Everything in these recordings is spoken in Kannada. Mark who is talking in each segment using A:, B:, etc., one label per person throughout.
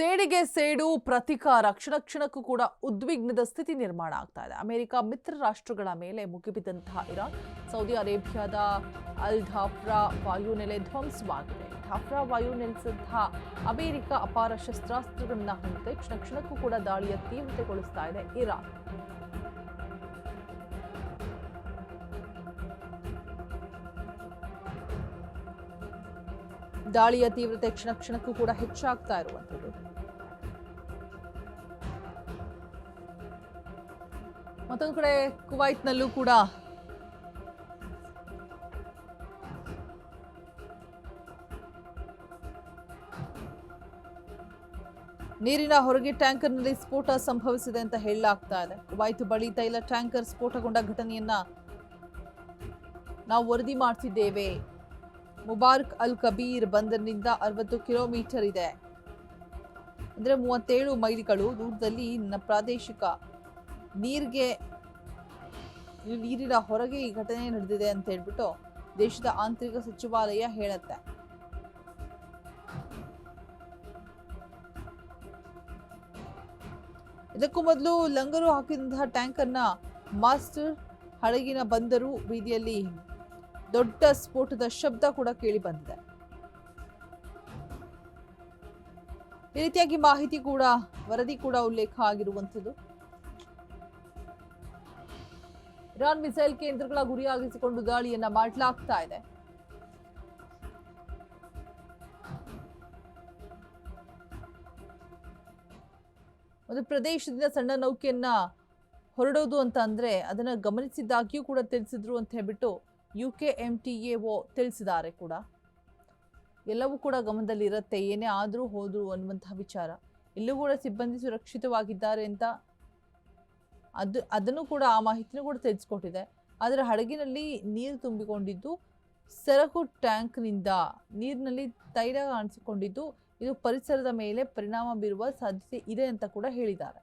A: ಸೇಡಿಗೆ ಸೇಡು ಪ್ರತಿಕಾರ ಕ್ಷಣಕ್ಕೂ ಕೂಡ ಉದ್ವಿಗ್ನದ ಸ್ಥಿತಿ ನಿರ್ಮಾಣ ಆಗ್ತಾ ಇದೆ. ಅಮೆರಿಕ ಮಿತ್ರ ರಾಷ್ಟ್ರಗಳ ಮೇಲೆ ಮುಗಿಬಿದ್ದಂತಹ ಇರಾನ್ ಸೌದಿ ಅರೇಬಿಯಾದ ಅಲ್ ಧಾಫ್ರಾ ವಾಯುನೆಲೆ ಧ್ವಂಸವಾಗಿದೆ. ಧಾಫ್ರಾ ವಾಯುನೆಲೆಸಂತಹ ಅಮೆರಿಕ ಅಪಾರ ಶಸ್ತ್ರಾಸ್ತ್ರಗಳನ್ನ ಹೊಂದಿದೆ. ಕ್ಷಣಕ್ಕೂ ಕೂಡ ದಾಳಿಯ ತೀವ್ರತೆಗೊಳಿಸ್ತಾ ಇದೆ ಇರಾನ್. ದಾಳಿಯ ತೀವ್ರತೆ ಕ್ಷಣಕ್ಕೂ ಕೂಡ ಹೆಚ್ಚಾಗ್ತಾ ಇರುವಂಥದ್ದು. ಮತ್ತೊಂದು ಕಡೆ ಕುವೈತ್ನಲ್ಲೂ ಕೂಡ ನೀರಿನ ಹೊರಗೆ ಟ್ಯಾಂಕರ್ನಲ್ಲಿ ಸ್ಫೋಟ ಸಂಭವಿಸಿದೆ ಅಂತ ಹೇಳಲಾಗ್ತಾ ಇದೆ. ಕುವೈತ್ ಬಳಿ ತೈಲ ಟ್ಯಾಂಕರ್ ಸ್ಫೋಟಗೊಂಡ ಘಟನೆಯನ್ನ ನಾವು ವರದಿ ಮಾಡ್ತಿದ್ದೇವೆ. ಮುಬಾರಕ್ ಅಲ್ ಕಬೀರ್ ಬಂದರಿನಿಂದ 60 ಕಿಲೋಮೀಟರ್ ಇದೆ, ಅಂದ್ರೆ 37 ಮೈಲಿಗಳು ದೂರದಲ್ಲಿ ಪ್ರಾದೇಶಿಕ ನೀರಿನ ಹೊರಗೆ ಈ ಘಟನೆ ನಡೆದಿದೆ ಅಂತ ಹೇಳ್ಬಿಟ್ಟು ದೇಶದ ಆಂತರಿಕ ಸಚಿವಾಲಯ ಹೇಳುತ್ತೆ. ಇದಕ್ಕೂ ಮೊದಲು ಲಂಗರು ಹಾಕಿದಂತಹ ಟ್ಯಾಂಕರ್ನ ಮಾಸ್ಟರ್ ಹಡಗಿನ ಬಂದರು ಬೀದಿಯಲ್ಲಿ ದೊಡ್ಡ ಸ್ಫೋಟದ ಶಬ್ದ ಕೂಡ ಕೇಳಿ ಬಂದಿದೆ. ಈ ರೀತಿಯಾಗಿ ವರದಿ ಕೂಡ ಉಲ್ಲೇಖ ಆಗಿರುವಂಥದ್ದು. ಇರಾನ್ ಮಿಸೈಲ್ ಕೇಂದ್ರಗಳ ಗುರಿಯಾಗಿಸಿಕೊಂಡು ದಾಳಿಯನ್ನ ಮಾಡಲಾಗ್ತಾ ಇದೆ. ಒಂದು ಪ್ರದೇಶದಿಂದ ಸಣ್ಣ ನೌಕೆಯನ್ನ ಹೊರಡೋದು ಅಂತ ಅಂದ್ರೆ ಅದನ್ನ ಗಮನಿಸಿದ್ದಾಗಿಯೂ ಕೂಡ ತಿಳಿಸಿದ್ರು ಅಂತ ಹೇಳ್ಬಿಟ್ಟು UKMTAO ತಿಳಿಸಿದ್ದಾರೆ. ಕೂಡ ಎಲ್ಲವೂ ಕೂಡ ಗಮನದಲ್ಲಿ ಇರುತ್ತೆ, ಏನೇ ಆದರೂ ಹೋದ್ರು ಅನ್ನುವಂತಹ ವಿಚಾರ. ಇಲ್ಲೂ ಕೂಡ ಸಿಬ್ಬಂದಿ ಸುರಕ್ಷಿತವಾಗಿದ್ದಾರೆ ಅಂತ ಅದನ್ನು ಕೂಡ ಆ ಮಾಹಿತಿನೂ ಕೂಡ ತಿಳಿಸ್ಕೊಟ್ಟಿದೆ. ಆದರೆ ಹಡಗಿನಲ್ಲಿ ನೀರು ತುಂಬಿಕೊಂಡಿದ್ದು, ಸರಕು ಟ್ಯಾಂಕ್ನಿಂದ ನೀರಿನಲ್ಲಿ ತೈಲ ಕಾಣಿಸಿಕೊಂಡಿದ್ದು, ಇದು ಪರಿಸರದ ಮೇಲೆ ಪರಿಣಾಮ ಬೀರುವ ಸಾಧ್ಯತೆ ಇದೆ ಅಂತ ಕೂಡ ಹೇಳಿದ್ದಾರೆ.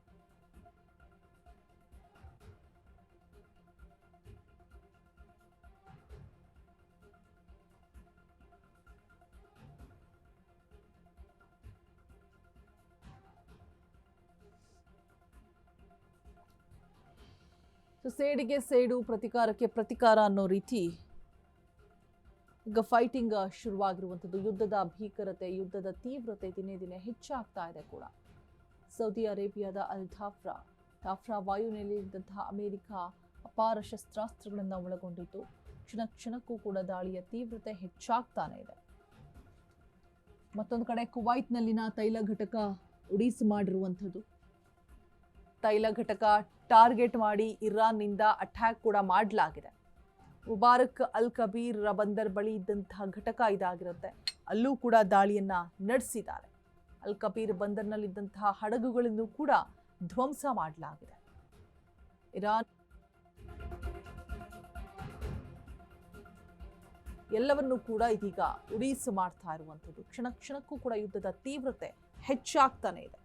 A: ಸೇಡಿಗೆ ಸೇಡು ಪ್ರತಿಕಾರಕ್ಕೆ ಪ್ರತಿಕಾರ ಅನ್ನೋ ರೀತಿ ಈಗ ಫೈಟಿಂಗ್ ಶುರುವಾಗಿರುವಂಥದ್ದು. ಯುದ್ಧದ ಭೀಕರತೆ, ಯುದ್ಧದ ತೀವ್ರತೆ ದಿನೇ ದಿನೇ ಹೆಚ್ಚಾಗ್ತಾ ಇದೆ ಕೂಡ. ಸೌದಿ ಅರೇಬಿಯಾದ ಅಲ್ ಧಾಫ್ರಾ ವಾಯುನೆಲೆಯಂತಹ ಅಮೆರಿಕ ಅಪಾರ ಶಸ್ತ್ರಾಸ್ತ್ರಗಳನ್ನು ಒಳಗೊಂಡಿದ್ದು ಕ್ಷಣಕ್ಕೂ ಕೂಡ ದಾಳಿಯ ತೀವ್ರತೆ ಹೆಚ್ಚಾಗ್ತಾನೆ ಇದೆ. ಮತ್ತೊಂದು ಕಡೆ ಕುವೈತ್ನಲ್ಲಿನ ತೈಲ ಘಟಕ ಉಡೀಸು ಮಾಡಿರುವಂಥದ್ದು. ತೈಲ ಘಟಕ ಟಾರ್ಗೆಟ್ ಮಾಡಿ ಇರಾನ್ನಿಂದ ಅಟ್ಯಾಕ್ ಕೂಡ ಮಾಡಲಾಗಿದೆ. ಮುಬಾರಕ್ ಅಲ್ ಕಬೀರ್ ಬಂದರ್ ಬಳಿ ಇದ್ದಂತಹ ಘಟಕ ಇದಾಗಿರುತ್ತೆ. ಅಲ್ಲೂ ಕೂಡ ದಾಳಿಯನ್ನ ನಡೆಸಿದ್ದಾರೆ. ಅಲ್ ಕಬೀರ್ ಬಂದರ್ನಲ್ಲಿದ್ದಂತಹ ಹಡಗುಗಳನ್ನು ಕೂಡ ಧ್ವಂಸ ಮಾಡಲಾಗಿದೆ. ಇರಾನ್ ಎಲ್ಲವನ್ನೂ ಕೂಡ ಇದೀಗ ಉಡೀಸು ಮಾಡ್ತಾ ಇರುವಂಥದ್ದು. ಕ್ಷಣಕ್ಕೂ ಕೂಡ ಯುದ್ಧದ ತೀವ್ರತೆ ಹೆಚ್ಚಾಗ್ತಾನೆ ಇದೆ.